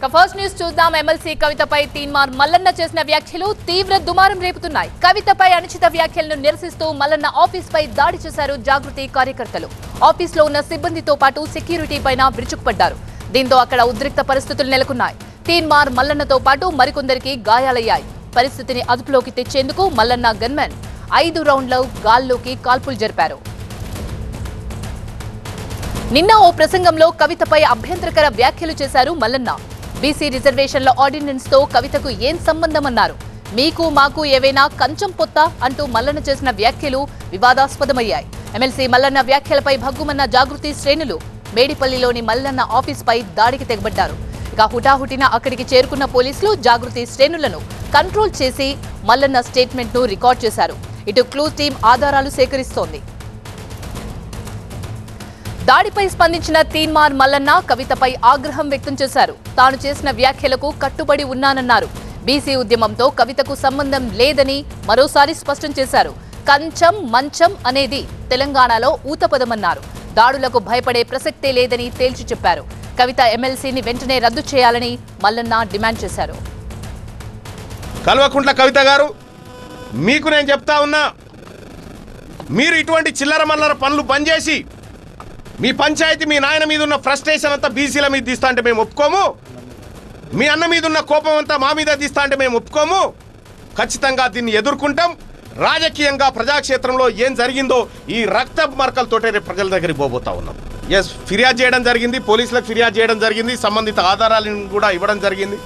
First news చూద్దాం. MLC కవితపై Teenmar Mallanna చేసిన వ్యాఖ్యలు తీవ్ర దుమారం రేపుతున్నాయి. కవితపై అనుచిత వ్యాఖ్యలను నిరసిస్తూ మల్లన్న ఆఫీస్ పై దాడి చేశారు జాగృతి కార్యకర్తలు. ఆఫీస్ లో ఉన్న సిబ్బందితో పాటు సెక్యూరిటీ పైన విరుచుకుపడ్డారు. దీంతో అక్కడ ఉద్రిక్త పరిస్థితులు నెలకొన్నాయి. తీన్మార్ మల్లన్నతో పాటు మరికొందరికి గాయాలయ్యాయి. పరిస్థితిని అదుపులోకి తెచ్చేందుకు మల్లన్న గన్మెన్ 5 రౌండ్ల గాల్లోకి కాల్పులు జరిపారు. నిన్న ఓ ప్రసంగంలో కవితపై అభ్యంతరకర వ్యాఖ్యలు చేశారు మల్లన్న. బీసీ రిజర్వేషన్ల ఆర్డినెన్స్ తో కవితకు ఏం సంబంధమన్నారు. మీకు మాకు ఏవైనా కంచం పొత్త అంటూ మల్లన్న చేసిన వ్యాఖ్యలు వివాదాస్పదమయ్యాయి. ఎమ్మెల్సీ మల్లన్న వ్యాఖ్యలపై భగ్గుమన్న జాగృతి శ్రేణులు మేడిపల్లిలోని మల్లన్న ఆఫీస్ పై దాడికి తెగబడ్డారు. ఇక హుటాహుటిన అక్కడికి చేరుకున్న పోలీసులు జాగృతి శ్రేణులను కంట్రోల్ చేసి మల్లన్న స్టేట్మెంట్ ను రికార్డ్ చేశారు. ఇటు క్లూ టీం ఆధారాలు సేకరిస్తోంది. దాడిపై స్పందించిన తీన్మార్ మల్లన్న కవితపై ఆగ్రహం వ్యక్తం చేశారు. తాను చేసిన వ్యాఖ్యలకు కట్టుబడి ఉన్నానన్నారు. బీసీ ఉద్యమంతో కవితకు సంబంధం లేదని మరోసారి స్పష్టం చేశారు. కంచం మంచం అనేది తెలంగాణలో ఊతపదమన్నారు. దాడులకు భయపడే ప్రసక్తే లేదని తేల్చి చెప్పారు. కవిత ఎమ్మెల్సీని వెంటనే రద్దు చేయాలని మల్లన్న డిమాండ్ చేశారు. కల్వకుంట్ల కవిత గారు, మీకు నేను చెప్తా ఉన్నా, మీరు ఇటువంటి చిల్లర మల్లర పనులు బంద్ చేసి మీ పంచాయతీ మీ నాయన మీద ఉన్న ఫ్రస్ట్రేషన్ అంతా బీసీల మీద తీస్తా అంటే మేము ఒప్పుకోము. మీ అన్న మీద ఉన్న కోపం అంతా మా మీద తీస్తా అంటే మేము ఒప్పుకోము. ఖచ్చితంగా దీన్ని ఎదుర్కొంటాం. రాజకీయంగా ప్రజాక్షేత్రంలో ఏం జరిగిందో ఈ రక్త మరకలతోటే రేపు ప్రజల దగ్గరికి పోబోతా ఉన్నాం. ఫిర్యాదు చేయడం జరిగింది, పోలీసులకు ఫిర్యాదు చేయడం జరిగింది, సంబంధిత ఆధారాలను కూడా ఇవ్వడం జరిగింది.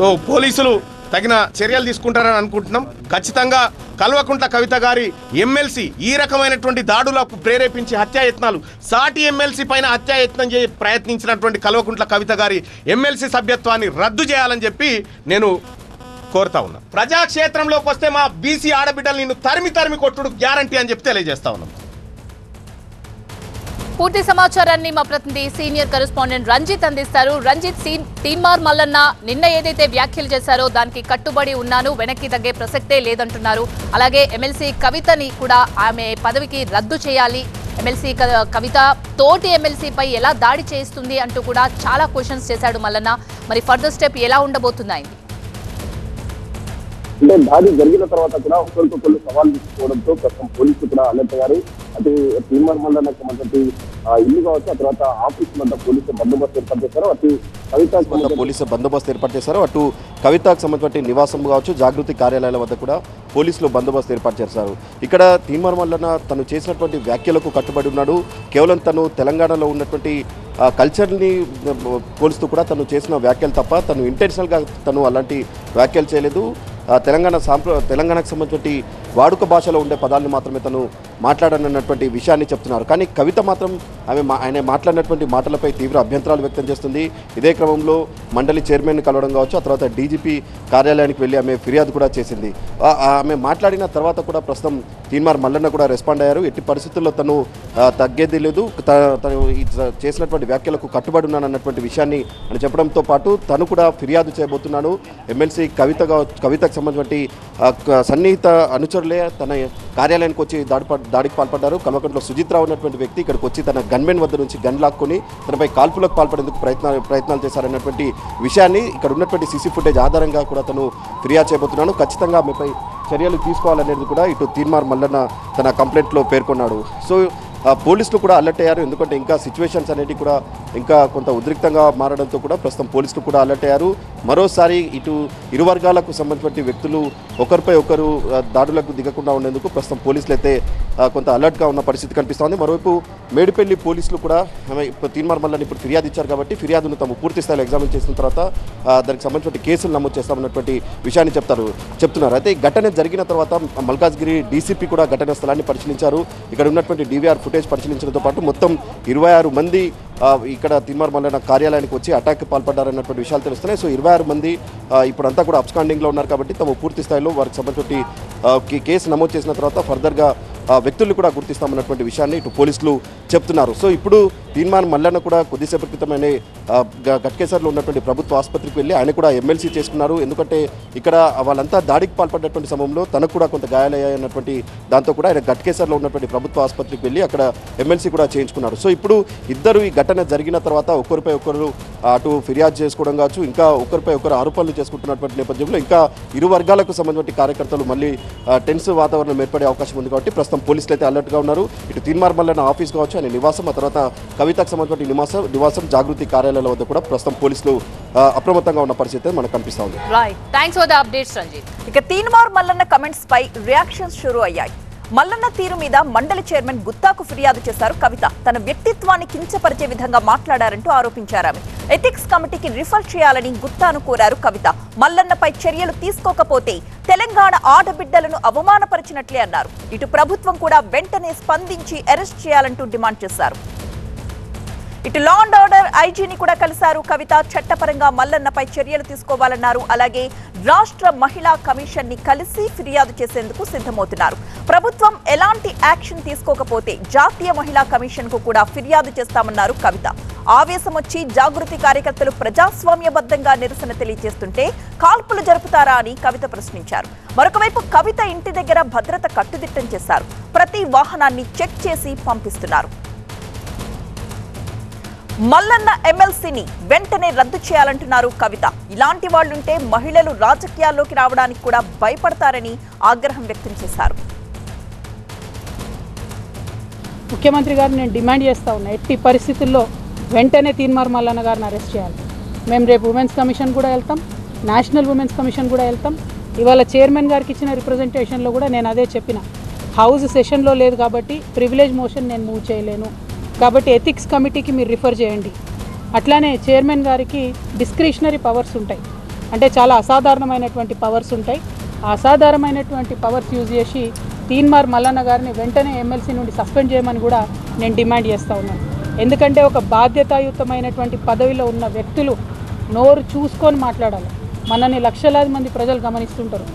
సో పోలీసులు తగిన చర్యలు తీసుకుంటారని అనుకుంటున్నాం. ఖచ్చితంగా కల్వకుంట్ల కవిత గారి ఎమ్మెల్సీ ఈ రకమైనటువంటి దాడులకు ప్రేరేపించి హత్యాయత్నాలు, సాటి ఎమ్మెల్సీ పైన హత్యాయత్నం ప్రయత్నించినటువంటి కల్వకుంట్ల కవిత గారి ఎమ్మెల్సీ సభ్యత్వాన్ని రద్దు చేయాలని చెప్పి నేను కోరుతా ఉన్నా. ప్రజాక్షేత్రంలోకి వస్తే మా బీసీ ఆడబిడ్డలు నిన్ను తరిమి కొట్టుడు గ్యారంటీ అని చెప్పి తెలియజేస్తా ఉన్నాం. పూర్తి సమాచారాన్ని మా ప్రతినిధి సీనియర్ కరెస్పాండెంట్ రంజిత్ అందిస్తారు. రంజిత్, తీన్మార్ మల్లన్న నిన్న ఏదైతే వ్యాఖ్యలు చేశారో దానికి కట్టుబడి ఉన్నాను, వెనక్కి తగ్గే ప్రసక్తే లేదంటున్నారు. అలాగే ఎమ్మెల్సీ కవితని కూడా ఆమె పదవికి రద్దు చేయాలి, ఎమ్మెల్సీ కవిత తోటి ఎమ్మెల్సీపై ఎలా దాడి చేస్తుంది అంటూ కూడా చాలా క్వశ్చన్స్ చేశాడు మల్లన్న. మరి ఫర్దర్ స్టెప్ ఎలా ఉండబోతున్నాయి? అంటే దాడి జరిగిన తర్వాత కూడా ఒకరికొకరు సవాల్ తీసుకోవడంతో ప్రస్తుతం పోలీసులు కూడా అలర్ట్ అయ్యారు. అటు తీన్మార్ మల్లన్నకు సంబంధించి ఇల్లు కావచ్చు, ఆ తర్వాత ఆఫీస్ వద్ద పోలీసు బందోబస్తు ఏర్పాటు చేశారు. అటు కవిత పోలీసు బందోబస్తు ఏర్పాటు చేశారు. అటు కవితకు సంబంధించిన నివాసం కావచ్చు, జాగృతి కార్యాలయాల వద్ద కూడా పోలీసులు బందోబస్తు ఏర్పాటు చేశారు. ఇక్కడ తీన్మార్ మల్లన్న తను చేసినటువంటి వ్యాఖ్యలకు కట్టుబడి ఉన్నాడు. కేవలం తను తెలంగాణలో ఉన్నటువంటి కల్చర్ని పోలుస్తూ కూడా తను చేసిన వ్యాఖ్యలు తప్ప తను ఇంటెన్షనల్గా తను అలాంటి వ్యాఖ్యలు చేయలేదు. తెలంగాణకు సంబంధించిన వాడుక భాషలో ఉండే పదాలను మాత్రమే తను మాట్లాడనన్నటువంటి విషయాన్ని చెప్తున్నారు. కానీ కవిత మాత్రం ఆయన మాట్లాడినటువంటి మాటలపై తీవ్ర అభ్యంతరాలు వ్యక్తం చేస్తుంది. ఇదే క్రమంలో మండలి చైర్మన్ కలవడం కావచ్చు, ఆ తర్వాత డీజీపీ కార్యాలయానికి వెళ్ళి ఆమె ఫిర్యాదు కూడా చేసింది. ఆమె మాట్లాడిన తర్వాత కూడా ప్రస్తుతం తీన్మార్ మల్లన్న కూడా రెస్పాండ్ అయ్యారు. ఎట్టి పరిస్థితుల్లో తను తగ్గేది లేదు, తను చేసినటువంటి వ్యాఖ్యలకు కట్టుబడి ఉన్నానన్నటువంటి విషయాన్ని అని చెప్పడంతో పాటు తను కూడా ఫిర్యాదు చేయబోతున్నాను. ఎమ్మెల్సీ కవితకు సంబంధించిన సన్నిహిత అనుచరులే తన కార్యాలయానికి వచ్చి దాడికి పాల్పడ్డారు. కల్వకుంట్ల సుజిత్రావు ఉన్నటువంటి వ్యక్తి ఇక్కడికి వచ్చి తన గన్మెన్ వద్ద నుంచి గన్ లాక్కొని తనపై కాల్పులకు పాల్పడేందుకు ప్రయత్నాలు చేశారన్నటువంటి విషయాన్ని ఇక్కడ ఉన్నటువంటి సీసీ ఫుటేజ్ ఆధారంగా కూడా తను ఫిర్యాదు చేయబోతున్నాను. ఖచ్చితంగా ఆమెపై చర్యలు తీసుకోవాలనేది కూడా ఇటు తీన్మార్ మల్లన్న తన కంప్లైంట్లో పేర్కొన్నాడు. సో పోలీసులు కూడా అలర్ట్ అయ్యారు. ఎందుకంటే ఇంకా సిచ్యువేషన్స్ అనేవి కూడా ఇంకా కొంత ఉద్రిక్తంగా మారడంతో కూడా ప్రస్తుతం పోలీసులు కూడా అలర్ట్ అయ్యారు. మరోసారి ఇటు ఇరు వర్గాలకు సంబంధించిన వ్యక్తులు ఒకరిపై ఒకరు దాడులకు దిగకుండా ఉండేందుకు ప్రస్తుతం పోలీసులు అయితే కొంత అలర్ట్గా ఉన్న పరిస్థితి కనిపిస్తోంది. మరోవైపు మేడిపల్లి పోలీసులు కూడా తీన్మార్ మల్లన్న ఇప్పుడు ఫిర్యాదు ఇచ్చారు కాబట్టి ఫిర్యాదును తాము పూర్తి స్థాయిలో ఎగ్జామిన్ చేసిన తర్వాత దానికి సంబంధించిన కేసులు నమోదు చేస్తామన్నటువంటి విషయాన్ని చెప్తున్నారు. అయితే ఈ ఘటన జరిగిన తర్వాత మల్కాజ్గిరి డీసీపీ కూడా ఘటనా స్థలాన్ని పరిశీలించారు. ఇక్కడ ఉన్నటువంటి డీవీఆర్ ఫుటేజ్ పరిశీలించడంతో పాటు మొత్తం 26 మంది ఇక్కడ తీన్మార్ మల్లన్న కార్యాలయానికి వచ్చి అటాక్కి పాల్పడ్డారన్నటువంటి విషయాలు తెలుస్తున్నాయి. సో 26 మంది ఇప్పుడంతా కూడా అబ్స్కాండింగ్లో ఉన్నారు కాబట్టి తమ పూర్తి స్థాయిలో వారికి సంబంధించి కేసు నమోదు చేసిన తర్వాత ఫర్దర్గా వ్యక్తుల్ని కూడా గుర్తిస్తామన్నటువంటి విషయాన్ని ఇటు పోలీసులు చెప్తున్నారు. సో ఇప్పుడు తీన్మార్ మల్లన్న కూడా కొద్దిసేపటి క్రితమే గట్కేసర్లో ఉన్నటువంటి ప్రభుత్వ ఆసుపత్రికి వెళ్ళి ఆయన కూడా ఎమ్మెల్సీ చేసుకున్నారు. ఎందుకంటే ఇక్కడ వాళ్ళంతా దాడికి పాల్పడినటువంటి సమయంలో తనకు కూడా కొంత గాయాలయ్యాయన్నటువంటి దాంతో కూడా ఆయన గట్కేసర్లో ఉన్నటువంటి ప్రభుత్వ ఆసుపత్రికి వెళ్ళి అక్కడ ఎమ్మెల్సీ కూడా చేయించుకున్నారు. సో ఇప్పుడు ఇద్దరు ఈ ఘటన జరిగిన తర్వాత ఒకరిపై ఒకరు అటు ఫిర్యాదు చేసుకోవడం కావచ్చు, ఇంకా ఒకరిపై ఒకరు ఆరోపణలు చేసుకుంటున్నటువంటి నేపథ్యంలో ఇంకా ఇరు వర్గాలకు సంబంధించిన కార్యకర్తలు మళ్ళీ టెన్స్ వాతావరణం ఏర్పడే అవకాశం ఉంది. కాబట్టి ప్రస్తుతం పోలీసులు అయితే అలర్ట్గా ఉన్నారు. ఇటు తీన్మార్ మల్లన్న ఆఫీస్ కావచ్చు, ఆయన నివాసం, ఆ తర్వాత కవితకు సంబంధించిన నివాసం జాగృతి కార్యాలయాల వద్ద కూడా ప్రస్తుతం పోలీసులు అప్రమత్తంగా ఉన్న పరిస్థితి మనకు కనిపిస్తా ఉంది. ఇక తీన్మార్ మల్లన్న కమెంట్స్ పై రియాక్షన్స్ షురూ అయ్యాయి. మల్లన్న తీరు మీద మండలి చైర్మన్ గుత్తాకు ఫిర్యాదు చేశారు కవిత. తన వ్యక్తిత్వాన్ని కించపరిచే విధంగా మాట్లాడారంటూ ఆరోపించారు. ఆమె ఎథిక్స్ కమిటీకి రిఫర్ చేయాలని గుత్తాను కోరారు కవిత. మల్లన్నపై చర్యలు తీసుకోకపోతే తెలంగాణ ఆడబిడ్డలను అవమానపరిచినట్లే అన్నారు. ఇటు ప్రభుత్వం కూడా వెంటనే స్పందించి అరెస్ట్ చేయాలంటూ డిమాండ్ చేశారు. ఇటు లా అండ్ ఆర్డర్ ఐజీని కూడా కలిశారు కవిత. చట్టపరంగా మల్లన్నపై చర్యలు తీసుకోవాలన్నారు. అలాగే రాష్ట్ర మహిళా కమిషన్ ని కలిసి ఫిర్యాదు చేసేందుకు సిద్ధమవుతున్నారు. ప్రభుత్వం ఎలాంటి యాక్షన్ తీసుకోకపోతే జాతీయ మహిళా కమిషన్ కు కూడా ఫిర్యాదు చేస్తామన్నారు కవిత. ఆవేశం వచ్చి జాగృతి కార్యకర్తలు ప్రజాస్వామ్యబద్ధంగా నిరసన తెలియజేస్తుంటే కాల్పులు జరుపుతారా అని కవిత ప్రశ్నించారు. మరొకవైపు కవిత ఇంటి దగ్గర భద్రత కట్టుదిట్టం చేశారు. ప్రతి వాహనాన్ని చెక్ చేసి పంపిస్తున్నారు. మల్లన్న ఎమ్మెల్సీని వెంటనే రద్దు చేయాలంటున్నారు కవిత. ఇలాంటి వాళ్లుంటే మహిళలు రాజకీయాల్లోకి రావడానికి కూడా భయపడతారని ఆగ్రహం వ్యక్తం చేశారు. ముఖ్యమంత్రి గారు నేను డిమాండ్ చేస్తా ఉన్నా, ఎట్టి పరిస్థితుల్లో వెంటనే తీన్మార్ మల్లన్న గారిని అరెస్ట్ చేయాలి. మేము రేపు ఉమెన్స్ కమిషన్ కూడా వెళ్తాం, నేషనల్ ఉమెన్స్ కమిషన్ కూడా వెళ్తాం. ఇవాళ చైర్మన్ గారికి ఇచ్చిన రిప్రజెంటేషన్లో కూడా నేను అదే చెప్పిన, హౌస్ సెషన్లో లేదు కాబట్టి ప్రివిలేజ్ మోషన్ నేను మూవ్ చేయలేను, కాబట్టి ఎథిక్స్ కమిటీకి మీరు రిఫర్ చేయండి. అట్లానే చైర్మన్ గారికి డిస్క్రిషనరీ పవర్స్ ఉంటాయి, అంటే చాలా అసాధారణమైనటువంటి పవర్స్ ఉంటాయి. ఆ అసాధారణమైనటువంటి పవర్స్ యూజ్ చేసి తీన్మార్ మల్లన్న గారిని వెంటనే ఎమ్మెల్సీ నుండి సస్పెండ్ చేయమని కూడా నేను డిమాండ్ చేస్తూ ఉన్నాను. ఎందుకంటే ఒక బాధ్యతాయుతమైనటువంటి పదవిలో ఉన్న వ్యక్తులు నోరు చూసుకొని మాట్లాడాలి. మనని లక్షలాది మంది ప్రజలు గమనిస్తుంటారు.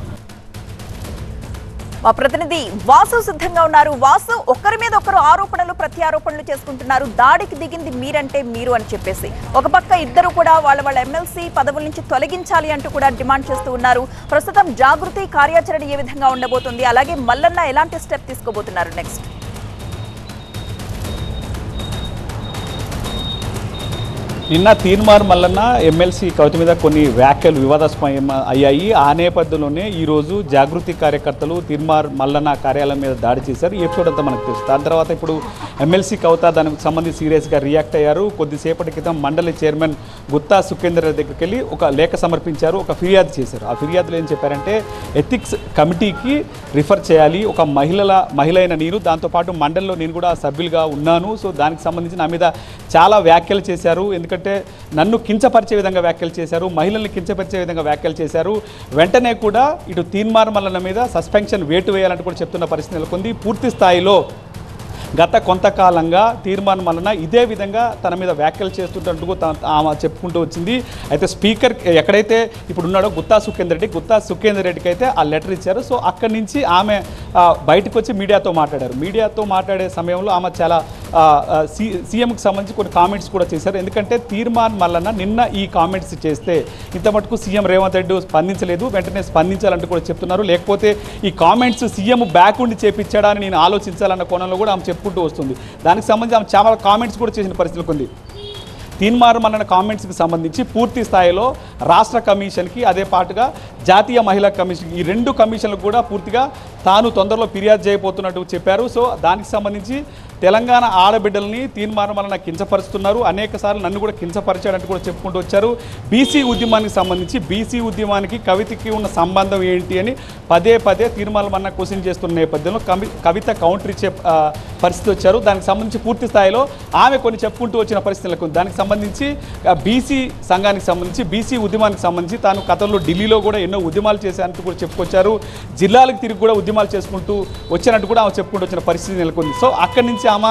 మా ప్రతినిధి వాసు సిద్ధంగా ఉన్నారు. వాసు, ఒకరి మీద ఒకరు ఆరోపణలు ప్రత్యారోపణలు చేసుకుంటున్నారు. దాడికి దిగింది మీరంటే మీరు అని చెప్పేసి ఒక పక్క ఇద్దరు కూడా వాళ్ళ ఎమ్మెల్సీ పదవుల నుంచి తొలగించాలి అంటూ కూడా డిమాండ్ చేస్తూ ఉన్నారు. ప్రస్తుతం జాగృతి కార్యాచరణ ఏ విధంగా ఉండబోతుంది, అలాగే మల్లన్న ఎలాంటి స్టెప్ తీసుకోబోతున్నారు నెక్స్ట్? నిన్న తీన్మార్ మల్లన్న ఎమ్మెల్సీ కవిత మీద కొన్ని వ్యాఖ్యలు వివాదాస్పదం అయ్యాయి. ఆ నేపథ్యంలోనే ఈరోజు జాగృతి కార్యకర్తలు తీన్మార్ మల్లన్న కార్యాలయం మీద దాడి చేశారు. ఈ ఎపిసోడ్ అంతా మనకు తెలుసు. దాని తర్వాత ఇప్పుడు ఎమ్మెల్సీ కవిత దానికి సంబంధించి సీరియస్గా రియాక్ట్ అయ్యారు. కొద్దిసేపటి క్రితం మండలి చైర్మన్ గుత్తా సుఖేందర్ దగ్గరికి వెళ్ళి ఒక లేఖ సమర్పించారు, ఒక ఫిర్యాదు చేశారు. ఆ ఫిర్యాదులో ఏం చెప్పారంటే ఎథిక్స్ కమిటీకి రిఫర్ చేయాలి. ఒక మహిళ అయిన నేను, దాంతోపాటు మండలిలో నేను కూడా సభ్యులుగా ఉన్నాను. సో దానికి సంబంధించి నా మీద చాలా వ్యాఖ్యలు చేశారు. ఎందుకంటే నన్ను కించపరిచే విధంగా వ్యాఖ్యలు చేశారు, మహిళల్ని కించపరిచే విధంగా వ్యాఖ్యలు చేశారు. వెంటనే కూడా ఇటు తీన్మార్ మల్లన్న మీద సస్పెన్షన్ వేటు వేయాలంటూ కూడా చెప్తున్న పరిస్థితి నెలకొంది. పూర్తి స్థాయిలో గత కొంతకాలంగా తీర్మానం వలన ఇదే విధంగా తన మీద వ్యాఖ్యలు చేస్తుంటూ ఆమె చెప్పుకుంటూ వచ్చింది. అయితే స్పీకర్ ఎక్కడైతే ఇప్పుడు ఉన్నాడో గుత్తా సుఖేందర్ రెడ్డికి అయితే ఆ లెటర్ ఇచ్చారు. సో అక్కడి నుంచి ఆమె బయటకు వచ్చి మీడియాతో మాట్లాడారు. మీడియాతో మాట్లాడే సమయంలో ఆమె చాలా సీఎంకి సంబంధించి కొన్ని కామెంట్స్ కూడా చేశారు. ఎందుకంటే తీర్మానం వలన నిన్న ఈ కామెంట్స్ చేస్తే ఇంత మటుకు సీఎం రేవంత్ రెడ్డి స్పందించలేదు, వెంటనే స్పందించాలంటూ కూడా చెప్తున్నారు. లేకపోతే ఈ కామెంట్స్ సీఎం బ్యాక్ ఉండి చేపించాడా అని నేను ఆలోచించాలన్న కోణంలో కూడా ఆమె చెప్పుకుంటూ వస్తుంది. దానికి సంబంధించి ఆమె చాలా కామెంట్స్ కూడా చేసిన పరిస్థితులు ఉంది. తీన్మార్ మల్లన్న కామెంట్స్కి సంబంధించి పూర్తి స్థాయిలో రాష్ట్ర కమిషన్కి అదే పాటుగా జాతీయ మహిళా కమిషన్ ఈ రెండు కమిషన్లకు కూడా పూర్తిగా తాను తొందరలో ఫిర్యాదు చేయబోతున్నట్టు చెప్పారు. సో దానికి సంబంధించి తెలంగాణ ఆడబిడ్డల్ని తీన్మార్ మల్లన్న కించపరుస్తున్నారు, అనేకసార్లు నన్ను కూడా కించపరిచాడంటూ కూడా చెప్పుకుంటూ వచ్చారు. బీసీ ఉద్యమానికి సంబంధించి బీసీ ఉద్యమానికి కవితకి ఉన్న సంబంధం ఏంటి అని పదే తీన్మార్ మల్లన్న క్వశ్చన్ చేస్తున్న నేపథ్యంలో కవిత కౌంటర్ ఇచ్చే పరిస్థితి వచ్చారు. దానికి సంబంధించి పూర్తి స్థాయిలో ఆమె కొన్ని చెప్పుకుంటూ వచ్చిన పరిస్థితులకు దానికి సంబంధించి బీసీ సంఘానికి సంబంధించి బీసీ ఉద్యమానికి సంబంధించి తాను గతంలో ఢిల్లీలో కూడా ఎన్నో ఉద్యమాలు చేశానంటూ కూడా చెప్పుకొచ్చారు. జిల్లాలకు తిరిగి కూడా ఉద్యమాలు చేసుకుంటూ వచ్చినట్టు కూడా ఆమె చెప్పుకుంటూ వచ్చిన పరిస్థితి నెలకొంది. సో అక్కడి నుంచి ఆమె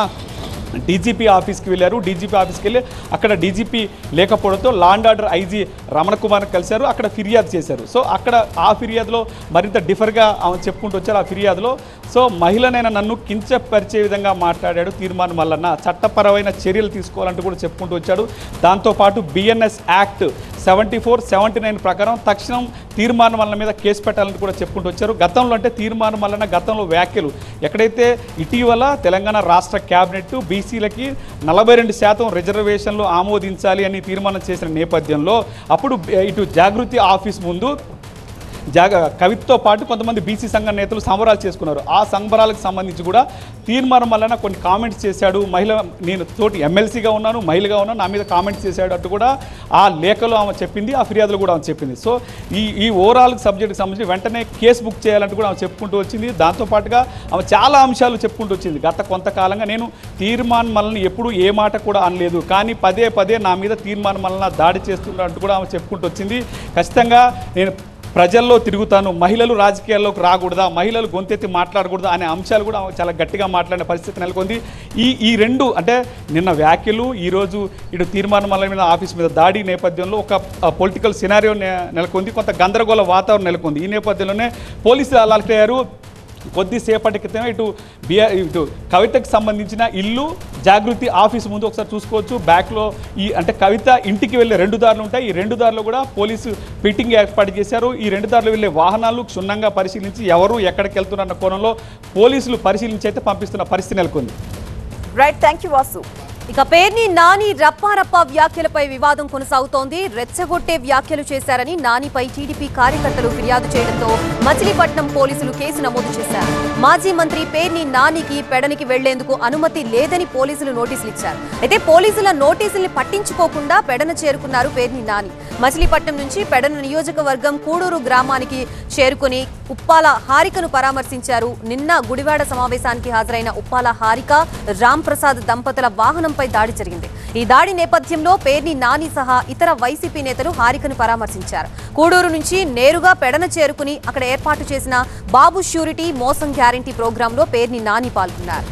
డీజీపీ ఆఫీస్కి వెళ్ళారు. డీజీపీ ఆఫీస్కి వెళ్ళి అక్కడ డీజీపీ లేకపోవడంతో law and order IG Ramana కుమార్ని కలిశారు, అక్కడ ఫిర్యాదు చేశారు. సో అక్కడ ఆ ఫిర్యాదులో మరింత డిఫర్గా ఆమె చెప్పుకుంటూ వచ్చారు. ఆ ఫిర్యాదులో సో మహిళనైనా నన్ను కించపరిచే విధంగా మాట్లాడాడు తీర్మానం మల్లన్న. చట్టపరమైన చర్యలు తీసుకోవాలంటూ కూడా చెప్పుకుంటూ వచ్చాడు. దాంతోపాటు బిఎన్ఎస్ యాక్ట్ 74, 79 ప్రకారం తక్షణం తీర్మానం మల్లన్న మీద కేసు పెట్టాలని కూడా చెప్పుకుంటూ వచ్చారు. గతంలో అంటే తీర్మానం మల్లన్న గతంలో వ్యాఖ్యలు ఎక్కడైతే ఇటీవల తెలంగాణ రాష్ట్ర క్యాబినెట్ బీసీలకి 42% రిజర్వేషన్లు ఆమోదించాలి అని తీర్మానం చేసిన నేపథ్యంలో అప్పుడు ఇటు జాగృతి ఆఫీస్ ముందు కవితతో పాటు కొంతమంది బీసీ సంఘ నేతలు సంబరాలు చేసుకున్నారు. ఆ సంబరాలకు సంబంధించి కూడా తీర్మానం వలన కొన్ని కామెంట్స్ చేశాడు. నేను తోటి ఎమ్మెల్సీగా ఉన్నాను, మహిళగా ఉన్నాను, నా మీద కామెంట్స్ చేశాడు అంటూ కూడా ఆ లేఖలో ఆమె చెప్పింది, ఆ ఫిర్యాదులు కూడా ఆమె చెప్పింది. సో ఈ ఓవరాల్ సబ్జెక్ట్కి సంబంధించి వెంటనే కేసు బుక్ చేయాలంటూ కూడా ఆమె చెప్పుకుంటూ వచ్చింది. దాంతోపాటుగా ఆమె చాలా అంశాలు చెప్పుకుంటూ వచ్చింది. గత కొంతకాలంగా నేను తీర్మానం వలన ఎప్పుడు ఏ మాట కూడా అనలేదు, కానీ పదే పదే నా మీద తీర్మానం వలన దాడి చేస్తున్నట్టు కూడా ఆమె చెప్పుకుంటూ వచ్చింది. ఖచ్చితంగా నేను ప్రజల్లో తిరుగుతాను, మహిళలు రాజకీయాల్లోకి రాకూడదా, మహిళలు గొంతెత్తి మాట్లాడకూడదా అనే అంశాలు కూడా చాలా గట్టిగా మాట్లాడిన పరిస్థితి నెలకొంది. ఈ రెండు అంటే నిన్న వ్యాఖ్యలు, ఈరోజు ఇటు తీర్మానం వల్ల మీద ఆఫీస్ మీద దాడి నేపథ్యంలో ఒక పొలిటికల్ సినారియో నెలకొంది, కొంత గందరగోళ వాతావరణం నెలకొంది. ఈ నేపథ్యంలోనే పోలీసులు అలర్ట్ అయ్యారు. కొద్దిసేపటి క్రితమే ఇటు కవితకు సంబంధించిన ఇల్లు జాగృతి ఆఫీస్ ముందు ఒకసారి చూసుకోవచ్చు. బ్యాక్లో అంటే కవిత ఇంటికి వెళ్ళే 2 దారులు ఉంటాయి. ఈ 2 దారులు కూడా పోలీసు పిట్టింగ్ ఏర్పాటు చేశారు. ఈ 2 దారులు వెళ్ళే వాహనాలు క్షుణ్ణంగా పరిశీలించి ఎవరు ఎక్కడికి వెళ్తున్నారన్న కోణంలో పోలీసులు పరిశీలించి అయితే పంపిస్తున్న పరిస్థితి నెలకొంది. Right, thank you Vasu. ఇక పేర్ని నాని రప్పారప్ప వ్యాఖ్యలపై వివాదం కొనసాగుతోంది. రెచ్చగొట్టే వ్యాఖ్యలు చేశారని నానిపై టీడీపీ కార్యకర్తలు ఫిర్యాదు చేయడంతో మచిలీపట్నం పోలీసులు కేసు నమోదు చేశారు. మాజీ మంత్రి పేర్ని నానికి పెడనికి వెళ్లేందుకు అనుమతి లేదని పోలీసులు నోటీసులు ఇచ్చారు. అయితే పోలీసుల నోటీసుల్ని పట్టించుకోకుండా పెడన చేరుకున్నారు పేర్ని నాని. మచిలీపట్నం నుంచి పెడన నియోజకవర్గం కూడూరు గ్రామానికి చేరుకుని ఉప్పాల హారికను పరామర్శించారు. నిన్న గుడివాడ సమావేశానికి హాజరైన ఉప్పాల హారిక, రామ్ ప్రసాద్ దంపతుల వాహనంపై దాడి జరిగింది. ఈ దాడి నేపథ్యంలో పేర్ని నాని సహా ఇతర వైసీపీ నేతలు హారికను పరామర్శించారు. కూడూరు నుంచి నేరుగా పెడన చేరుకుని అక్కడ ఏర్పాటు చేసిన బాబు ష్యూరిటీ మోసం గ్యారంటీ ప్రోగ్రాంలో పేర్ని నాని పాల్గొన్నారు.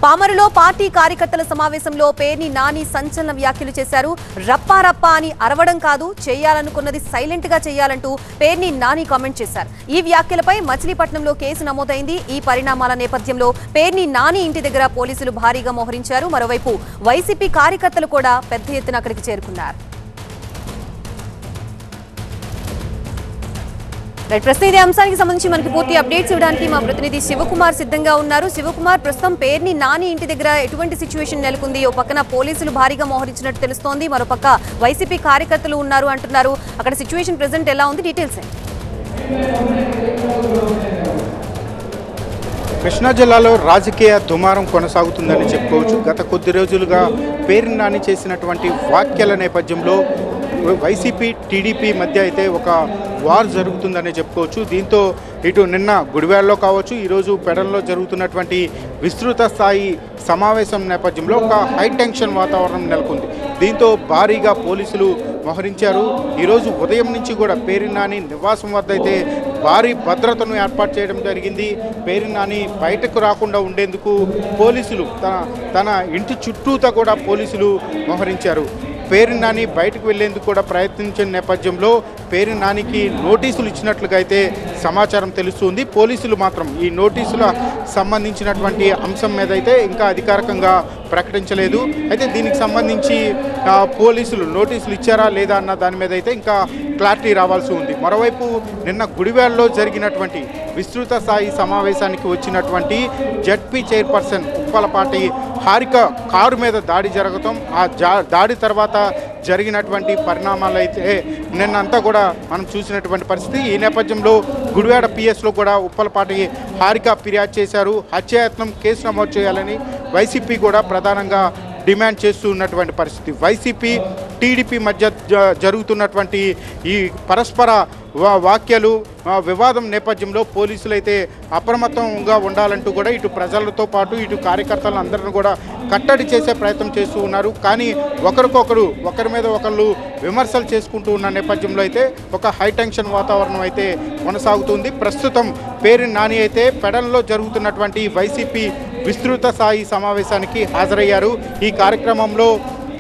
పామరులో పార్టీ కార్యకర్తల సమావేశంలో పేర్ని నాని సంచలన వ్యాఖ్యలు చేశారు. రప్పారప్ప అని అరవడం కాదు, చేయాలనుకున్నది సైలెంట్ గా చేయాలంటూ పేర్ని నాని కామెంట్ చేశారు. ఈ వ్యాఖ్యలపై మచిలీపట్నంలో కేసు నమోదైంది. ఈ పరిణామాల నేపథ్యంలో పేర్ని నాని ఇంటి దగ్గర పోలీసులు భారీగా మోహరించారు. మరోవైపు వైసీపీ కార్యకర్తలు కూడా పెద్ద ఎత్తున అక్కడికి చేరుకున్నారు. ప్రస్తుతం ఇదే అంశానికి సంబంధించి మనకి పూర్తి అప్డేట్స్ ఇవ్వడానికి మా ప్రతినిధి శివకుమార్ సిద్ధంగా ఉన్నారు. శివకుమార్, ప్రస్తుతం పేర్ని నాని ఇంటి దగ్గర ఎటువంటి సిచ్యువేషన్ నెలకొంది? ఓ పక్కన పోలీసులు భారీగా మోహరించినట్టు తెలుస్తోంది, మరోపక్క వైసీపీ కార్యకర్తలు ఉన్నారు అంటున్నారు. అక్కడ సిచ్యువేషన్ ప్రెసెంట్ ఎలా ఉంది? డీటెయిల్స్ కృష్ణా జిల్లాలో రాజకీయ దుమారం కొనసాగుతుందని చెప్పుకోవచ్చు. గత కొద్ది రోజులుగా పేర్ని నాని చేసినటువంటి వ్యాఖ్యల నేపథ్యంలో వైసీపీ టీడీపీ మధ్య అయితే ఒక వార్ జరుగుతుందని చెప్పుకోవచ్చు. దీంతో ఇటు నిన్న గుడివాడలో కావచ్చు, ఈరోజు పెడల్లో జరుగుతున్నటువంటి విస్తృత స్థాయి సమావేశం నేపథ్యంలో ఒక హై టెన్షన్ వాతావరణం నెలకొంది. దీంతో భారీగా పోలీసులు మోహరించారు. ఈరోజు ఉదయం నుంచి కూడా పేర్ని నాని నివాసం వద్ద అయితే భారీ భద్రతను ఏర్పాటు చేయడం జరిగింది. పేర్ని నాని బయటకు రాకుండా ఉండేందుకు పోలీసులు తన ఇంటి చుట్టూతా కూడా పోలీసులు మోహరించారు. పేర్ని నాని బయటకు వెళ్లేందుకు కూడా ప్రయత్నించిన నేపథ్యంలో పేర్ని నానికి నోటీసులు ఇచ్చినట్లుగా అయితే సమాచారం తెలుస్తుంది. పోలీసులు మాత్రం ఈ నోటీసుల సంబంధించినటువంటి అంశం మీద అయితే ఇంకా అధికారికంగా ప్రకటించలేదు. అయితే దీనికి సంబంధించి పోలీసులు నోటీసులు ఇచ్చారా లేదా అన్న దాని మీద అయితే ఇంకా క్లారిటీ రావాల్సి ఉంది. మరోవైపు నిన్న గుడివాడలో జరిగినటువంటి విస్తృత స్థాయి సమావేశానికి వచ్చినటువంటి ZP chairperson Uppalapati Harika car మీద దాడి జరగటం, ఆ దాడి తర్వాత జరిగినటువంటి పరిణామాలు అయితే నిన్నంతా కూడా మనం చూసినటువంటి పరిస్థితి. ఈ నేపథ్యంలో గుడివాడ పిఎస్లో కూడా ఉప్పలపాటి హారిక ఫిర్యాదు చేశారు. హత్యాయత్నం కేసు నమోదు చేయాలని వైసీపీ కూడా ప్రధానంగా డిమాండ్ చేస్తూ ఉన్నటువంటి పరిస్థితి. వైసీపీ టీడీపీ మధ్య జరుగుతున్నటువంటి ఈ పరస్పర వాక్యాలు వివాదం నేపథ్యంలో పోలీసులు అయితే అప్రమత్తంగా ఉండాలంటూ కూడా ఇటు ప్రజలతో పాటు ఇటు కార్యకర్తలందరినీ కూడా కట్టడి చేసే ప్రయత్నం చేస్తూ ఉన్నారు. కానీ ఒకరి మీద ఒకళ్ళు విమర్శలు చేసుకుంటూ ఉన్న నేపథ్యంలో అయితే ఒక హై టెన్షన్ వాతావరణం అయితే కొనసాగుతుంది. ప్రస్తుతం పేర్ని నాని అయితే పెడల్లో జరుగుతున్నటువంటి వైసీపీ విస్తృత స్థాయి సమావేశానికి హాజరయ్యారు. ఈ కార్యక్రమంలో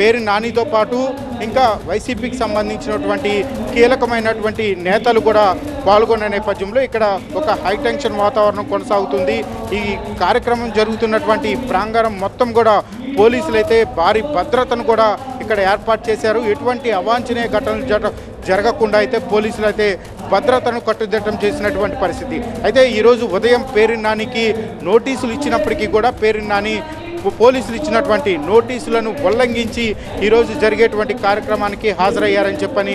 పేరు నానితో పాటు ఇంకా వైసీపీకి సంబంధించినటువంటి కీలకమైనటువంటి నేతలు కూడా పాల్గొన్న నేపథ్యంలో ఇక్కడ ఒక హైటెన్షన్ వాతావరణం కొనసాగుతుంది. ఈ కార్యక్రమం జరుగుతున్నటువంటి ప్రాంగణం మొత్తం కూడా పోలీసులు అయితే భారీ భద్రతను కూడా ఇక్కడ ఏర్పాటు చేశారు. ఎటువంటి అవాంఛనీయ ఘటనలు జరగకుండా అయితే పోలీసులు అయితే భద్రతను కట్టుదిట్టం చేసినటువంటి పరిస్థితి. అయితే ఈరోజు ఉదయం పేరు నానికి నోటీసులు ఇచ్చినప్పటికీ కూడా పేరు నాని పోలీసులు ఇచ్చినటువంటి నోటీసులను ఉల్లంఘించి ఈరోజు జరిగేటువంటి కార్యక్రమానికి హాజరయ్యారని చెప్పని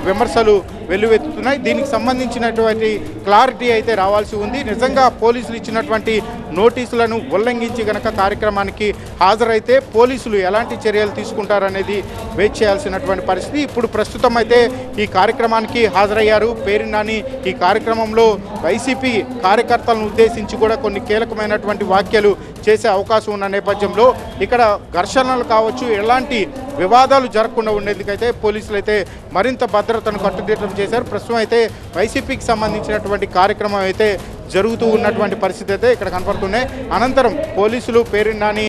విమర్శలు వెల్లువెత్తుతున్నాయి. దీనికి సంబంధించినటువంటి క్లారిటీ అయితే రావాల్సి ఉంది. నిజంగా పోలీసులు ఇచ్చినటువంటి నోటీసులను ఉల్లంఘించి గనక కార్యక్రమానికి హాజరైతే పోలీసులు ఎలాంటి చర్యలు తీసుకుంటారనేది వెయిట్ చేయాల్సినటువంటి పరిస్థితి. ఇప్పుడు ప్రస్తుతం అయితే ఈ కార్యక్రమానికి హాజరయ్యారు పేరు నాని. ఈ కార్యక్రమంలో వైసీపీ కార్యకర్తలను ఉద్దేశించి కూడా కొన్ని కీలకమైనటువంటి వ్యాఖ్యలు చేసే అవకాశం ఉన్న నేపథ్యంలో ఇక్కడ ఘర్షణలు కావచ్చు, ఎలాంటి వివాదాలు జరగకుండా ఉండేందుకైతే పోలీసులు అయితే మరింత భద్రతను కట్టుదిట్టం చేశారు. ప్రస్తుతం అయితే వైసీపీకి సంబంధించినటువంటి కార్యక్రమం అయితే జరుగుతూ ఉన్నటువంటి పరిస్థితి అయితే ఇక్కడ కనపడుతున్నాయి. అనంతరం పోలీసులు పేరు నాని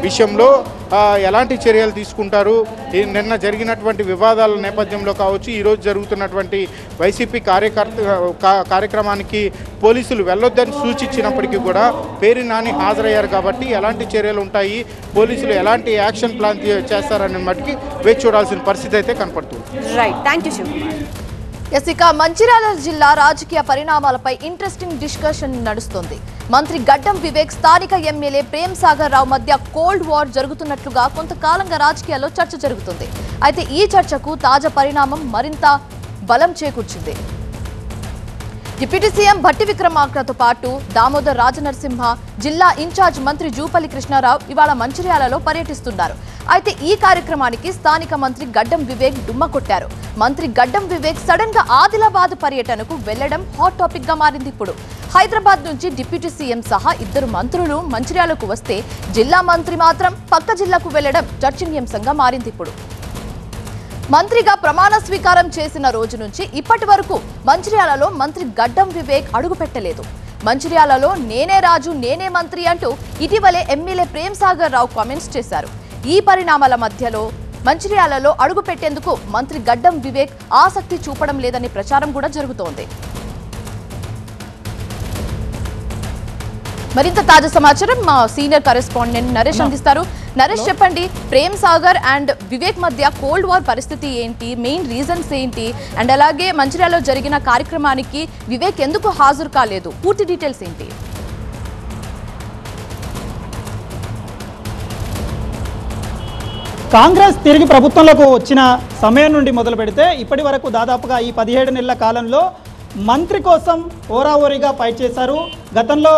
విషయంలో ఎలాంటి చర్యలు తీసుకుంటారు, నిన్న జరిగినటువంటి వివాదాల నేపథ్యంలో కావచ్చు, ఈరోజు జరుగుతున్నటువంటి వైసీపీ కార్యక్రమానికి పోలీసులు వెళ్ళొద్దని సూచించినప్పటికీ కూడా పేరు నాని హాజరయ్యారు కాబట్టి ఎలాంటి చర్యలు ఉంటాయి, పోలీసులు ఎలాంటి యాక్షన్ ప్లాన్ చేస్తారనే మటుకి వేచి చూడాల్సిన పరిస్థితి అయితే కనపడుతుంది. Right, thank you Shivakumar. ఇక మంచిర్యాల జిల్లా రాజకీయ పరిణామాలపై ఇంట్రెస్టింగ్ డిస్కషన్ నడుస్తోంది. మంత్రి గడ్డం వివేక్ స్థానిక ఎమ్మెల్యే ప్రేమ్ సాగర్ రావు మధ్య కోల్డ్ వార్ జరుగుతున్నట్లుగా కొంతకాలంగా రాజకీయాల్లో చర్చ జరుగుతుంది. అయితే ఈ చర్చకు తాజా పరిణామం మరింత బలం చేకూర్చింది. డిప్యూటీ సీఎం భట్టి విక్రమార్కతో పాటు దామోదర్ రాజనరసింహ, జిల్లా ఇన్ఛార్జ్ మంత్రి జూపల్లి కృష్ణారావు ఇవాళ మంచిర్యాలలో పర్యటిస్తున్నారు. అయితే ఈ కార్యక్రమానికి స్థానిక మంత్రి గడ్డం వివేక్ డుమ్మ కొట్టారు. మంత్రి గడ్డం వివేక్ సడన్ గా ఆదిలాబాద్ పర్యటనకు వెళ్లడం హాట్ టాపిక్ గా మారింది. ఇప్పుడు హైదరాబాద్ నుంచి డిప్యూటీ సీఎం సహా 2 మంత్రులు మంచిర్యాలకు వస్తే జిల్లా మంత్రి మాత్రం పక్క జిల్లాకు వెళ్లడం చర్చనీయాంశంగా మారింది. ఇప్పుడు మంత్రిగా ప్రమాణ స్వీకారం చేసిన రోజు నుంచి ఇప్పటి వరకు మంచిర్యాలలో మంత్రి గడ్డం వివేక్ అడుగుపెట్టలేదు. మంచిర్యాలలో నేనే రాజు నేనే మంత్రి అంటూ ఇటీవలే ఎమ్మెల్యే ప్రేమ్ సాగర్ రావు కామెంట్స్ చేశారు. ఈ పరిణామాల మధ్యలో మంచిర్యాలలో అడుగు పెట్టేందుకు మంత్రి గడ్డం వివేక్ ఆసక్తి చూపడం లేదని ప్రచారం కూడా జరుగుతోంది. మరింత తాజా సమాచారం మా సీనియర్ కరెస్పాండెంట్ నరేష్ అందిస్తారు. నరేష్, చెప్పండి, ప్రేమ్ సాగర్ అండ్ వివేక్ మధ్య కోల్డ్ వార్ పరిస్థితి ఏంటి, మెయిన్ రీజన్స్ ఏంటి, అండ్ అలాగే మంచిర్యాలలో జరిగిన కార్యక్రమానికి వివేక్ ఎందుకు హాజరు కాలేదు, పూర్తి డీటెయిల్స్ ఏంటి? కాంగ్రెస్ తిరిగి ప్రభుత్వంలోకి వచ్చిన సమయం నుండి మొదలు పెడితే ఇప్పటి వరకు దాదాపుగా ఈ 17 నెలల కాలంలో మంత్రి కోసం ఓరాఓరిగా ఫైట్ చేశారు. గతంలో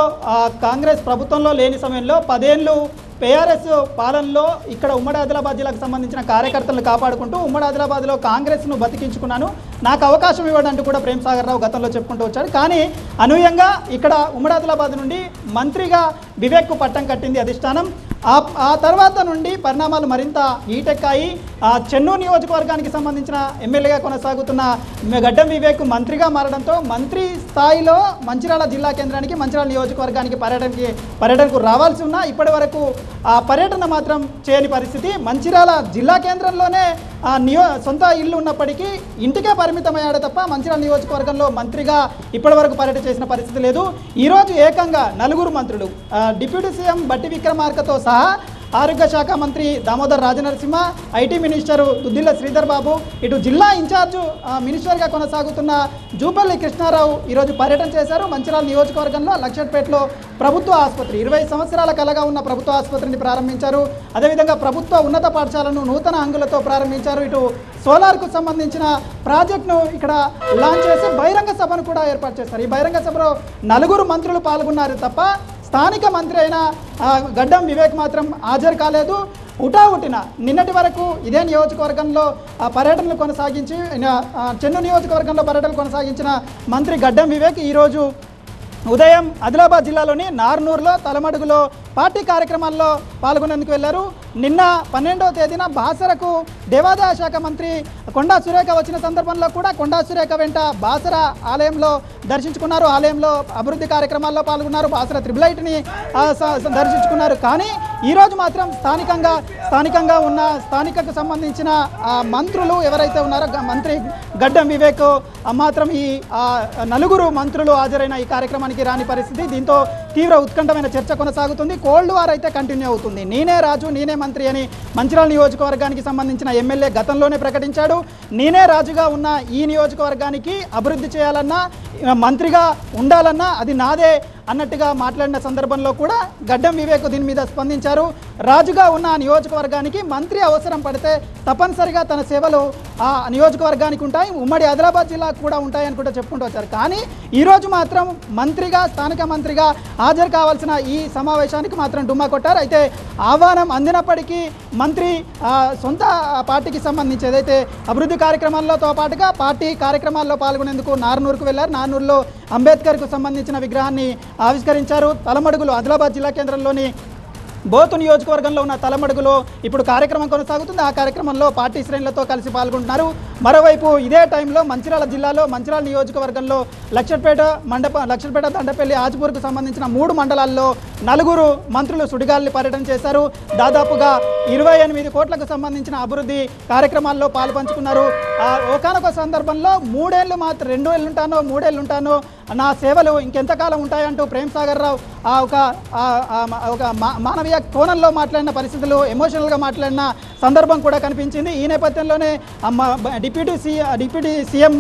కాంగ్రెస్ ప్రభుత్వంలో లేని సమయంలో 10 ఏళ్ళు PRS పాలనలో ఇక్కడ ఉమ్మడి ఆదిలాబాద్ జిల్లాకు సంబంధించిన కార్యకర్తలను కాపాడుకుంటూ ఉమ్మడి ఆదిలాబాద్లో కాంగ్రెస్ను బతికించుకున్నాను, నాకు అవకాశం ఇవ్వడం అంటూ కూడా ప్రేమ్ సాగర్ రావు గతంలో చెప్పుకుంటూ వచ్చారు. కానీ అనూహ్యంగా ఇక్కడ ఉమ్మడి ఆదిలాబాద్ నుండి మంత్రిగా వివేక్కు పట్టం కట్టింది అధిష్టానం. ఆ తర్వాత నుండి పరిణామాలు మరింత హీటెక్కాయి. చెన్నూరు నియోజకవర్గానికి సంబంధించిన ఎమ్మెల్యేగా కొనసాగుతున్న గడ్డం వివేక్ మంత్రిగా మారడంతో మంత్రి స్థాయిలో మంచిర్యాల జిల్లా కేంద్రానికి మంచిర్యాల నియోజకవర్గానికి పర్యటనకు రావాల్సి ఉన్నా ఇప్పటి వరకు ఆ పర్యటన మాత్రం చేయని పరిస్థితి. మంచిర్యాల జిల్లా కేంద్రంలోనే సొంత ఇల్లు ఉన్నప్పటికీ ఇంటికే పరిమితమయ్యాడే తప్ప మంచిర్యాల నియోజకవర్గంలో మంత్రిగా ఇప్పటి వరకు పర్యటన చేసిన పరిస్థితి లేదు. ఈరోజు ఏకంగా 4 మంత్రులు డిప్యూటీ సీఎం భట్టి విక్రమార్కతో సహా ఆరోగ్య శాఖ మంత్రి దామోదర్ రాజనరసింహ, ఐటీ మినిస్టరు దుద్దిల్ల శ్రీధర్ బాబు, ఇటు జిల్లా ఇన్ఛార్జు మినిస్టర్గా కొనసాగుతున్న జూపల్లి కృష్ణారావు ఈరోజు పర్యటన చేశారు. మంచిర్యాల నియోజకవర్గంలో లక్షట్పేటలో ప్రభుత్వ ఆసుపత్రి 20 సంవత్సరాల కలగా ఉన్న ప్రభుత్వ ఆసుపత్రిని ప్రారంభించారు. అదేవిధంగా ప్రభుత్వ ఉన్నత పాఠశాలను నూతన హంగులతో ప్రారంభించారు. ఇటు సోలార్కు సంబంధించిన ప్రాజెక్టును ఇక్కడ లాంచ్ చేసి బహిరంగ సభను కూడా ఏర్పాటు చేశారు. ఈ బహిరంగ సభలో 4 మంత్రులు పాల్గొన్నారు తప్ప స్థానిక మంత్రి అయిన గడ్డం వివేక్ మాత్రం హాజరు కాలేదు. ఉటావుటిన నిన్నటి వరకు ఇదే నియోజకవర్గంలో పర్యటనలు కొనసాగించి చెన్నూరు నియోజకవర్గంలో పర్యటనలు కొనసాగించిన మంత్రి గడ్డం వివేక్ ఈరోజు ఉదయం ఆదిలాబాద్ జిల్లాలోని నార్నూరులో తలమడుగులో పార్టీ కార్యక్రమాల్లో పాల్గొనేందుకు వెళ్లారు. నిన్న 12వ తేదీన బాసరకు దేవాదాయ శాఖ మంత్రి కొండా సురేఖ వచ్చిన సందర్భంలో కూడా కొండా సురేఖ వెంట బాసర ఆలయంలో దర్శించుకున్నారు. ఆలయంలో అభివృద్ధి కార్యక్రమాల్లో పాల్గొన్నారు. బాసర త్రిబులైట్ని దర్శించుకున్నారు. కానీ ఈరోజు మాత్రం స్థానికంగా ఉన్న స్థానికకు సంబంధించిన మంత్రులు ఎవరైతే ఉన్నారో మంత్రి గడ్డం వివేక్ మాత్రం ఈ నలుగురు మంత్రులు హాజరైన ఈ కార్యక్రమానికి రాని పరిస్థితి. దీంతో తీవ్ర ఉత్కంఠమైన చర్చ కొనసాగుతుంది. కోల్డ్ వార్ అయితే కంటిన్యూ అవుతుంది. నేనే రాజు నేనే మంత్రి అని మంచిర్యాల నియోజకవర్గానికి సంబంధించిన ఎమ్మెల్యే గతంలోనే ప్రకటించాడు. నేనే రాజుగా ఉన్న ఈ నియోజకవర్గానికి అభివృద్ధి చేయాలన్నా మంత్రిగా ఉండాలన్నా అది నాదే అన్నట్టుగా మాట్లాడిన సందర్భంలో కూడా గడ్డం వివేక్ దీని మీద స్పందించారు. రాజుగా ఉన్న నియోజకవర్గానికి మంత్రి అవసరం పడితే తప్పనిసరిగా తన సేవలు ఆ నియోజకవర్గానికి ఉంటాయి, ఉమ్మడి ఆదిలాబాద్ జిల్లాకు కూడా ఉంటాయని కూడా చెప్పుకుంటూ వచ్చారు. కానీ ఈరోజు మాత్రం మంత్రిగా స్థానిక మంత్రిగా హాజరు కావాల్సిన ఈ సమావేశానికి మాత్రం డుమ్మా కొట్టారు. అయితే ఆహ్వానం అందినప్పటికీ మంత్రి సొంత పార్టీకి సంబంధించి ఏదైతే అభివృద్ధి కార్యక్రమాలతో పాటుగా పార్టీ కార్యక్రమాల్లో పాల్గొనేందుకు నార్నూరుకు వెళ్లారు. నార్నూరులో అంబేద్కర్కు సంబంధించిన విగ్రహాన్ని ఆవిష్కరించారు. తలమడుగులు ఆదిలాబాద్ జిల్లా కేంద్రంలోని బోతు నియోజకవర్గంలో ఉన్న తలమడుగులో ఇప్పుడు కార్యక్రమం కొనసాగుతుంది. ఆ కార్యక్రమంలో పార్టీ శ్రేణులతో కలిసి పాల్గొంటున్నారు. మరోవైపు ఇదే టైంలో మంచిర్యాల జిల్లాలో మంచిర్యాల నియోజకవర్గంలో లక్షపేట దండపల్లి ఆజ్పూర్కు సంబంధించిన 3 మండలాల్లో 4 మంత్రులు సుడిగాలిని పర్యటన చేశారు. దాదాపుగా 28 కోట్లకు సంబంధించిన అభివృద్ధి కార్యక్రమాల్లో పాల్పంచుకున్నారు. ఒకానొక సందర్భంలో 2 ఏళ్ళు ఉంటానో నా సేవలు ఇంకెంతకాలం ఉంటాయంటూ ప్రేమ్ సాగర్ రావు ఒక మానవీయ కోణంలో మాట్లాడిన పరిస్థితులు, ఎమోషనల్గా మాట్లాడిన సందర్భం కూడా కనిపించింది. ఈ నేపథ్యంలోనే డిప్యూటీ సీఎం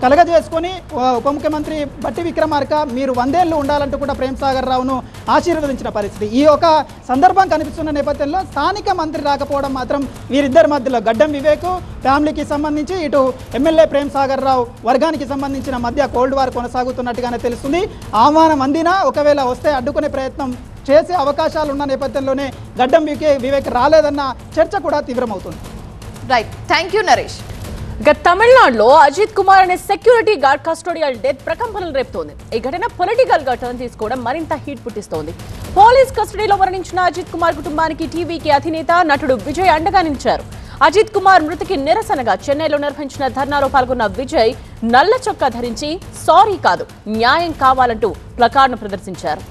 కలగజేసుకొని ఉప ముఖ్యమంత్రి బట్టి విక్రమార్క మీరు 100 ఏళ్ళు ఉండాలంటూ కూడా ప్రేమ్ సాగర్ రావును ఆశీర్వదించిన పరిస్థితి. ఈ ఒక సందర్భం కనిపిస్తున్న నేపథ్యంలో స్థానిక మంత్రి రాకపోవడం మాత్రం వీరిద్దరి మధ్యలో గడ్డం వివేక్ ఫ్యామిలీకి సంబంధించి ఇటు ఎమ్మెల్యే ప్రేమ్ సాగర్ రావు వర్గానికి సంబంధించిన మధ్య కోల్డ్ వార్ కొనసాగుతున్నట్టుగానే తెలుస్తుంది. ఆహ్వానం అందినా ఒకవేళ వస్తే అడ్డుకునే ప్రయత్నం చేసే అవకాశాలు ఉన్న నేపథ్యంలోనే గడ్డం వివేక్ రాలేదన్న చర్చ కూడా తీవ్రమవుతుంది. Right, thank you Naresh. ఇక తమిళనాడులో అజిత్ కుమార్ అనే సెక్యూరిటీ గార్డ్ కస్టోడియల్ డెత్ ప్రకంపనలు రేపుతోంది. ఈ ఘటన పొలిటికల్ గా టర్న్ తీసుకోవడం మరింత హీట్ పుట్టిస్తోంది. పోలీస్ కస్టడీలో మరణించిన అజిత్ కుమార్ కుటుంబానికి టీవీకి అధినేత నటుడు విజయ్ అండగా నిలిచారు. అజిత్ కుమార్ మృతికి నిరసనగా చెన్నైలో నిర్వహించిన ధర్నాలో పాల్గొన్న విజయ్ నల్ల చొక్కా ధరించి సారీ కాదు న్యాయం కావాలంటూ ప్లకార్డును ప్రదర్శించారు.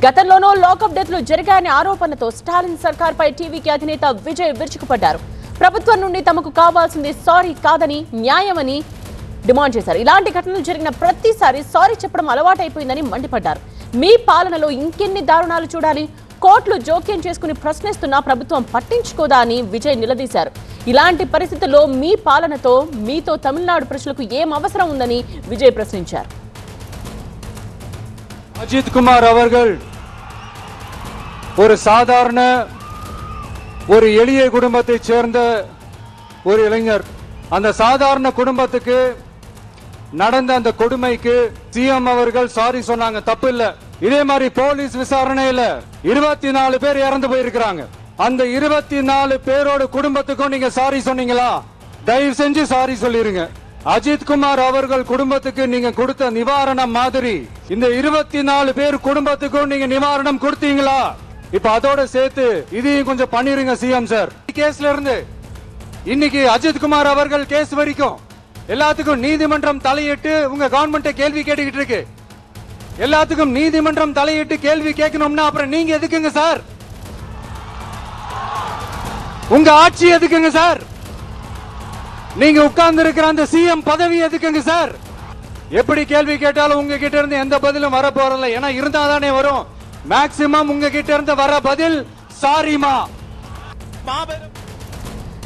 గతంలోనూ లాకప్ డెత్లు జరిగాయనే ఆరోపణతో స్టాలిన్ సర్కార్పై టీవీకి అధినేత విజయ్ విరుచుకుపడ్డారు. ప్రభుత్వం నుండి తమకు కావాల్సింది సారీ కాదని న్యాయమని డిమాండ్ చేశారు. ఇలాంటి ఘటనలు జరిగిన ప్రతిసారి సారీ చెప్పడం అలవాటైపోయిందని మండిపడ్డారు. మీ పాలనలో ఇంకెన్ని దారుణాలు చూడాలి? కోర్టులు జోక్యం చేసుకుని ప్రశ్నిస్తున్నా ప్రభుత్వం పట్టించుకోదా అని విజయ్ నిలదీశారు. ఇలాంటి పరిస్థితుల్లో మీ పాలనతో మీతో తమిళనాడు ప్రజలకు ఏం అవసరం ఉందని విజయ్ ప్రశ్నించారు. அஜித் குமார் அவர்கள் ஒரு சாதாரண ஒரு எளிய குடும்பத்தைச் சேர்ந்த ஒரு இளைஞர். அந்த சாதாரண குடும்பத்துக்கு நடந்த அந்த கொடுமைக்கு சிஎம் அவர்கள் சாரி சொன்னாங்க, தப்பு இல்ல. இதே மாதிரி போலீஸ் விசாரணையில 24 பேர் இறந்து போயிருக்கிறாங்க. அந்த 24 பேரோட குடும்பத்துக்கும் நீங்க சாரி சொன்னீங்களா? தயவு செஞ்சு சாரி சொல்லிருங்க. அஜித் குமார் அவர்கள் குடும்பத்துக்கு நீங்க கொடுத்த நிவாரணம் மாதிரி இந்த 24 பேர் குடும்பத்துக்கும் நீங்க நிவாரணம் கொடுத்தீங்களா? இப்ப அதோட சேர்த்து இதையும் கொஞ்சம் பண்ணிருங்க சிஎம் சார். கேஸ்ல இருந்து இன்னைக்கு அஜித் குமார் அவர்கள் கேஸ் வரைக்கும் எல்லாத்துக்கும் நீதிமன்றம் தலையிட்டு உங்க கவர்மெண்ட் கேள்வி கேட்டுக்கிட்டு இருக்கு. எல்லாத்துக்கும் நீதிமன்றம் தலையிட்டு கேள்வி கேட்கணும்னா அப்புறம் நீங்க எதுக்குங்க சார்? உங்க ஆட்சி எதுக்குங்க சார்? நீங்க உட்கார்ந்து இருக்கிற அந்த சிஎம் பதவி எதுக்குங்க சார்? எப்படி கேள்வி கேட்டாலும் உங்க கிட்ட இருந்து எந்த பதிலும் வர போறதில்ல. ஏன்னா இருந்தாதானே வரும். మాక్సిమం ఉంగ గిట్ట ఇருந்து వర బదిల్ సారీమా.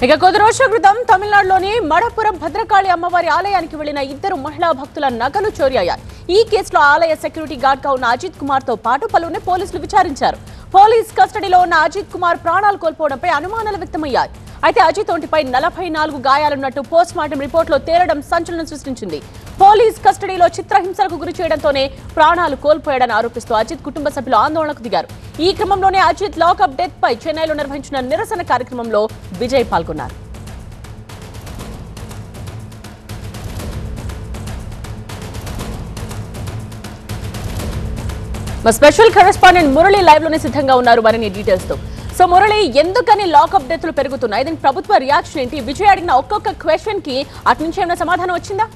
ఇక కొద్ది రోజుల క్రితం తమిళనాడులోని మడపురం భద్రకాళి అమ్మవారి ఆలయానికి వెళ్లిన 2 మహిళా భక్తుల నగలు చోరీ అయ్యాయి. ఈ కేసులో ఆలయ సెక్యూరిటీ గార్డ్ గా ఉన్న అజిత్ కుమార్ తో పాటు పలువురిని పోలీసులు విచారించారు. పోలీస్ కస్టడీలో ఉన్న అజిత్ కుమార్ ప్రాణాలు కోల్పోవడంపై అనుమానాలు వ్యక్తమయ్యాయి. అయితే అజిత్ ఒంటిపై 44 గాయాలున్నట్టు పోస్ట్ మార్టం రిపోర్టులో తేలడం సంచలనం సృష్టించింది. పోలీస్ కస్టడీలో చిత్రహింసలకు గురి చేయడంతోనే ప్రాణాలు కోల్పోయాడని ఆరోపిస్తూ అజిత్ కుటుంబ సభ్యులు ఆందోళనకు దిగారు. ఈ క్రమంలోనే అజిత్ లాకప్ డెత్ పై చెన్నైలో నిర్వహించిన నిరసన కార్యక్రమంలో విజయ్ పాల్గొన్నారు. మా స్పెషల్ కరెస్పాండెంట్ మురళి లైవ్ లోనే సిద్ధంగా ఉన్నారు మరిన్ని డీటెయిల్స్ తో. సో మురళి, ఎందుకని లాకప్ డెత్లు పెరుగుతున్నాయి? దీనికి ప్రభుత్వ రియాక్షన్ ఏంటి? విజయ్ అడిగిన ఒక్కొక్క క్వశ్చన్ కి అటు నుంచి ఏమైనా సమాధానం వచ్చిందా?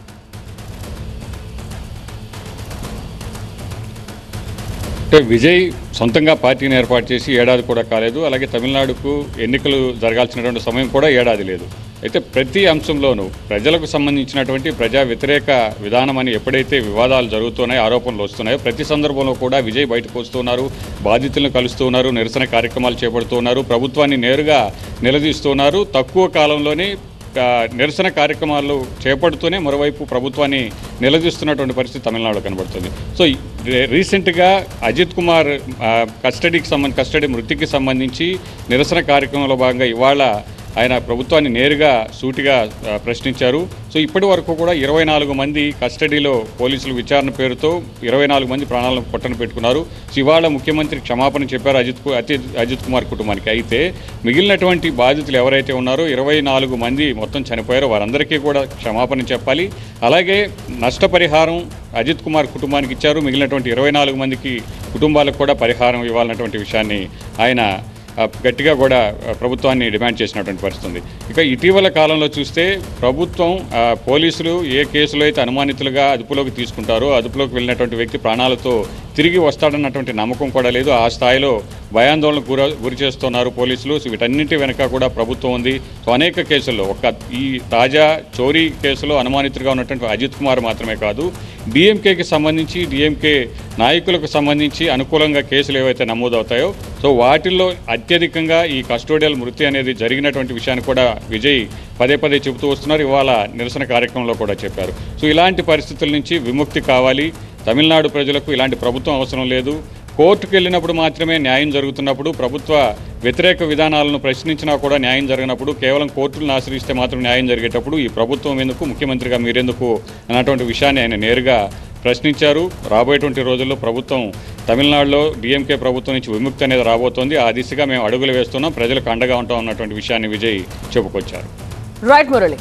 విజయ్ సొంతంగా పార్టీని ఏర్పాటు చేసి ఏడాది కూడా కాలేదు. అలాగే తమిళనాడుకు ఎన్నికలు జరగాల్సినటువంటి సమయం కూడా ఏడాది లేదు. అయితే ప్రతి అంశంలోనూ ప్రజలకు సంబంధించినటువంటి ప్రజా వ్యతిరేక విధానం అని ఎప్పుడైతే వివాదాలు జరుగుతున్నాయో, ఆరోపణలు వస్తున్నాయో, ప్రతి సందర్భంలో కూడా విజయ్ బయటకు వస్తున్నారు, బాధితులను కలుస్తున్నారు, నిరసన కార్యక్రమాలు చేపడుతున్నారు, ప్రభుత్వాన్ని నేరుగా నిలదీస్తున్నారు. తక్కువ కాలంలోనే నిరసన కార్యక్రమాలు చేపడుతూనే మరోవైపు ప్రభుత్వాన్ని నిలదీస్తున్నటువంటి పరిస్థితి తమిళనాడులో కనబడుతుంది. సో రీసెంట్గా అజిత్ కుమార్ కస్టడీ మృతికి సంబంధించి నిరసన కార్యక్రమంలో భాగంగా ఇవాళ ఆయన ప్రభుత్వాన్ని నేరుగా సూటిగా ప్రశ్నించారు. సో ఇప్పటి వరకు కూడా 24 మంది కస్టడీలో పోలీసులు విచారణ పేరుతో 24 మంది ప్రాణాలను పొట్టన పెట్టుకున్నారు. సో ఇవాళ ముఖ్యమంత్రి క్షమాపణ చెప్పారు అజిత్ కుమార్ కుటుంబానికి. అయితే మిగిలినటువంటి బాధితులు ఎవరైతే ఉన్నారో 24 మంది మొత్తం చనిపోయారో వారందరికీ కూడా క్షమాపణ చెప్పాలి. అలాగే నష్టపరిహారం అజిత్ కుమార్ కుటుంబానికి ఇచ్చారు. మిగిలినటువంటి 24 మందికి కుటుంబాలకు కూడా పరిహారం ఇవ్వాలన్నటువంటి విషయాన్ని ఆయన గట్టిగా కూడా ప్రభుత్వాన్ని డిమాండ్ చేసినటువంటి పరిస్థితి ఉంది. ఇక ఇటీవల కాలంలో చూస్తే ప్రభుత్వం పోలీసులు ఏ కేసులో అయితే అనుమానితులుగా అదుపులోకి తీసుకుంటారో అదుపులోకి వెళ్ళినటువంటి వ్యక్తి ప్రాణాలతో తిరిగి వస్తాడన్నటువంటి నమ్మకం కూడా లేదు. ఆ స్థాయిలో భయాందోళనకు గురి చేస్తున్నారు పోలీసులు. సో వీటన్నింటి వెనక కూడా ప్రభుత్వం ఉంది. సో అనేక కేసుల్లో ఈ తాజా చోరీ కేసులో అనుమానితులుగా ఉన్నటువంటి అజిత్ కుమార్ మాత్రమే కాదు, డిఎంకేకి సంబంధించి డిఎంకే నాయకులకు సంబంధించి అనుకూలంగా కేసులు ఏవైతే నమోదవుతాయో సో వాటిల్లో అత్యధికంగా ఈ కస్టోడియల్ మృతి అనేది జరిగినటువంటి విషయాన్ని కూడా విజయ్ పదే పదే చెబుతూ వస్తున్నారు. ఇవాళ నిరసన కార్యక్రమంలో కూడా చెప్పారు. సో ఇలాంటి పరిస్థితుల నుంచి విముక్తి కావాలి. తమిళనాడు ప్రజలకు ఇలాంటి ప్రభుత్వం అవసరం లేదు. కోర్టుకు వెళ్ళినప్పుడు మాత్రమే న్యాయం జరుగుతున్నప్పుడు, ప్రభుత్వ వ్యతిరేక విధానాలను ప్రశ్నించినా కూడా న్యాయం జరిగినప్పుడు, కేవలం కోర్టులను ఆశ్రయిస్తే మాత్రం న్యాయం జరిగేటప్పుడు ఈ ప్రభుత్వం ఎందుకు, ముఖ్యమంత్రిగా మీరెందుకు అన్నటువంటి విషయాన్ని ఆయన నేరుగా ప్రశ్నించారు. రాబోయేటువంటి రోజుల్లో ప్రభుత్వం తమిళనాడులో డిఎంకే ప్రభుత్వం నుంచి విముక్తి అనేది రాబోతోంది. ఆ దిశగా మేము అడుగులు వేస్తున్నాం, ప్రజలకు అండగా ఉంటాం అన్నటువంటి విషయాన్ని విజయ్ చెప్పుకొచ్చారు. రైట్ మురళి.